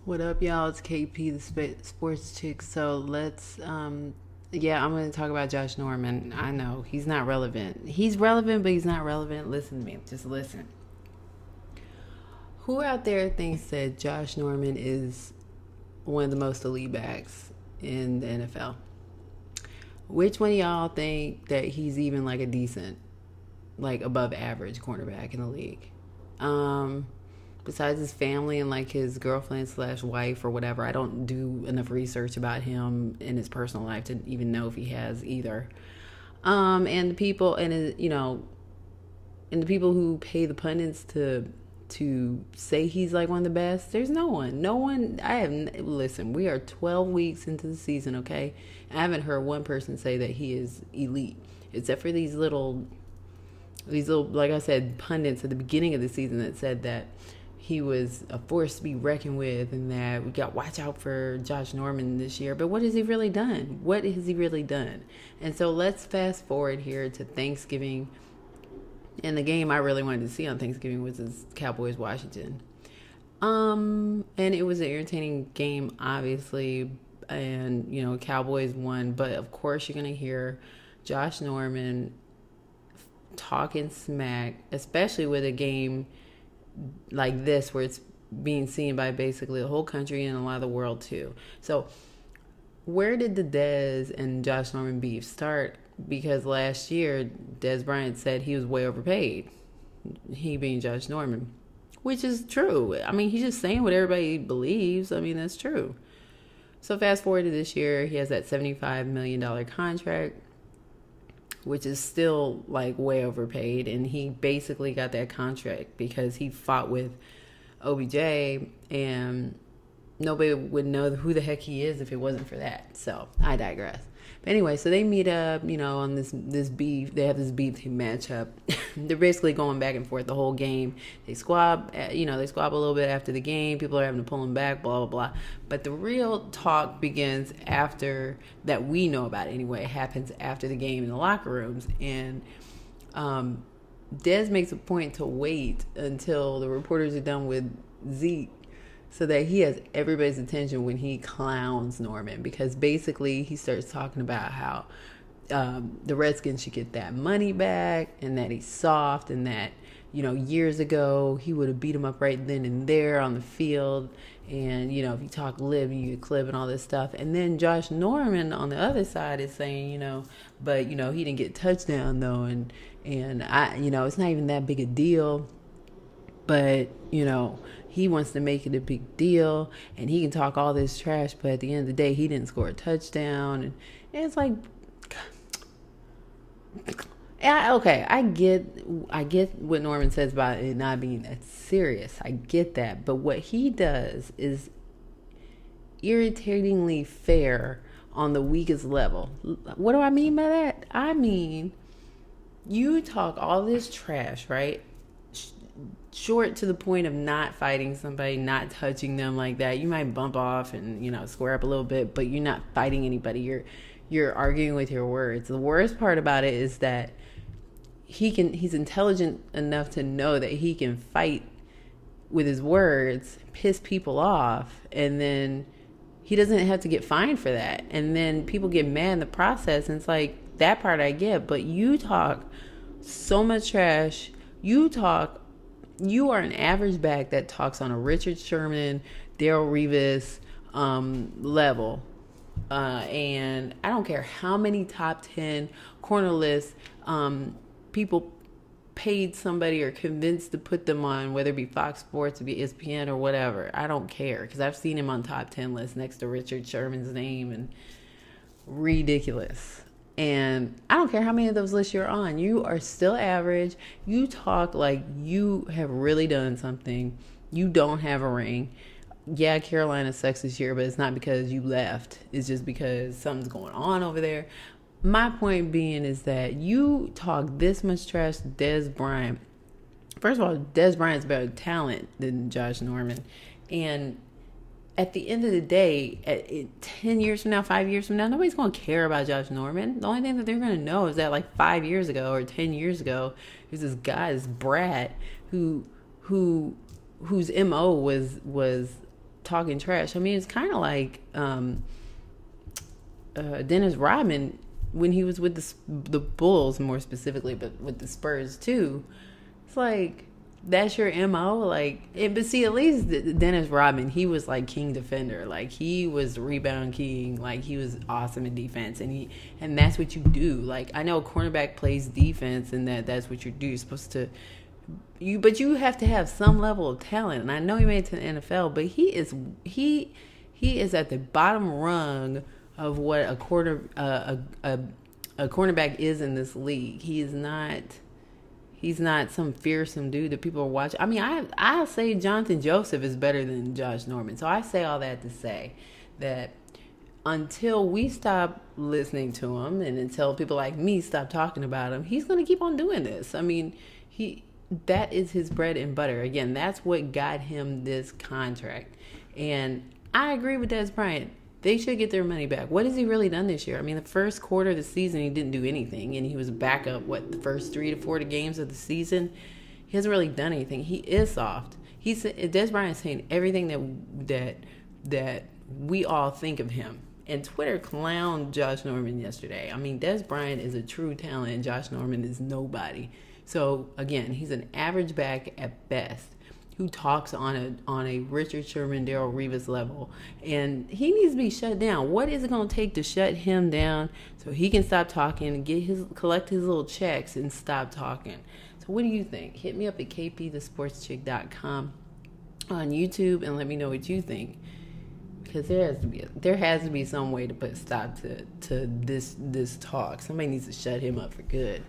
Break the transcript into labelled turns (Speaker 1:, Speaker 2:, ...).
Speaker 1: What up, y'all? It's KP, the sports chick. So yeah, I'm going to talk about Josh Norman. I know he's not relevant. He's relevant, but he's not relevant. Listen to me. Just listen. Who out there thinks that Josh Norman is one of the most elite backs in the NFL? Which one of y'all think that he's even like a decent, like above average cornerback in the league? Besides his family and like his girlfriend slash wife or whatever, I don't do enough research about him in his personal life to even know if he has either. And the people and the people who pay the pundits to say he's like one of the best, there's no one. Listen, we are 12 weeks into the season, okay? I haven't heard one person say that he is elite, except for these little, like I said, pundits at the beginning of the season that said that he was a force to be reckoned with and that we got to watch out for Josh Norman this year. But what has he really done? What has he really done? And so let's fast forward here to Thanksgiving. And the game I really wanted to see on Thanksgiving was this Cowboys-Washington. And it was an entertaining game, obviously. And, Cowboys won. But, of course, you're going to hear Josh Norman talking smack, especially with a game like this where it's being seen by basically the whole country and a lot of the world too. So where did the Dez and Josh Norman beef start? Because last year Dez Bryant said he was way overpaid, he being Josh Norman, which is true. I mean, he's just saying what everybody believes. I mean, that's true. So fast forward to this year, he has that $75 million contract, which is still like way overpaid. And he basically got that contract because he fought with OBJ and nobody would know who the heck he is if it wasn't for that. So I digress. But anyway, so they meet up, on this beef. They have this beef matchup. They're basically going back and forth the whole game. They squab, they squab a little bit after the game. People are having to pull them back, blah, blah, blah. But the real talk begins after, that we know about anyway, happens after the game in the locker rooms. And Dez makes a point to wait until the reporters are done with Zeke, so that he has everybody's attention when he clowns Norman, because basically he starts talking about how the Redskins should get that money back and that he's soft and that, years ago he would have beat him up right then and there on the field. And, if you talk lib, you get clip and all this stuff. And then Josh Norman on the other side is saying, but, he didn't get a touchdown though. And it's not even that big a deal. But, he wants to make it a big deal and he can talk all this trash, but at the end of the day, he didn't score a touchdown. And it's like, yeah, okay, I get what Norman says about it not being that serious. I get that. But what he does is irritatingly fair on the weakest level. What do I mean by that? I mean, you talk all this trash, right? Short to the point of not fighting somebody, not touching them like that. You might bump off and, square up a little bit, but you're not fighting anybody. You're arguing with your words. The worst part about it is that he's intelligent enough to know that he can fight with his words, piss people off, and then he doesn't have to get fined for that. And then people get mad in the process, and it's like, that part I get, but you talk so much trash. You are an average back that talks on a Richard Sherman, Darrelle Revis level. And I don't care how many top 10 corner lists people paid somebody or convinced to put them on, whether it be Fox Sports, or be ESPN or whatever. I don't care, because I've seen him on top 10 lists next to Richard Sherman's name, and ridiculous. And I don't care how many of those lists you're on. You are still average. You talk like you have really done something. You don't have a ring. Yeah, Carolina sucks this year, but it's not because you left. It's just because something's going on over there. My point being is that you talk this much trash to Dez Bryant. First of all, Dez Bryant's better talent than Josh Norman. And at the end of the day, 10 years from now, 5 years from now, nobody's going to care about Josh Norman. The only thing that they're going to know is that like 5 years ago or 10 years ago, there's this guy, this brat, whose MO was talking trash. I mean, it's kind of like Dennis Rodman when he was with the Bulls, more specifically, but with the Spurs too. It's like, that's your MO. Like, but see, at least Dennis Rodman, he was like king defender. Like, he was rebound king. Like, he was awesome in defense, and that's what you do. Like, I know a cornerback plays defense, and that's what you do. You're supposed to. But you have to have some level of talent. And I know he made it to the NFL, but he is at the bottom rung of what a cornerback is in this league. He's not some fearsome dude that people are watching. I mean, I'll say Jonathan Joseph is better than Josh Norman. So I say all that to say that until we stop listening to him and until people like me stop talking about him, he's going to keep on doing this. I mean, that is his bread and butter. Again, that's what got him this contract. And I agree with Des Bryant. They should get their money back. What has he really done this year? I mean, the first quarter of the season, he didn't do anything. And he was back up, the first 3 to 4 games of the season? He hasn't really done anything. He is soft. Des Bryant's saying everything that we all think of him. And Twitter clowned Josh Norman yesterday. I mean, Des Bryant is a true talent, and Josh Norman is nobody. So, again, he's an average back at best, who talks on a Richard Sherman, Darrelle Revis level. And he needs to be shut down. What is it going to take to shut him down so he can stop talking and collect his little checks and stop talking? So what do you think? Hit me up at kpthesportschick.com on YouTube and let me know what you think. Because there has to be some way to put a stop to this talk. Somebody needs to shut him up for good.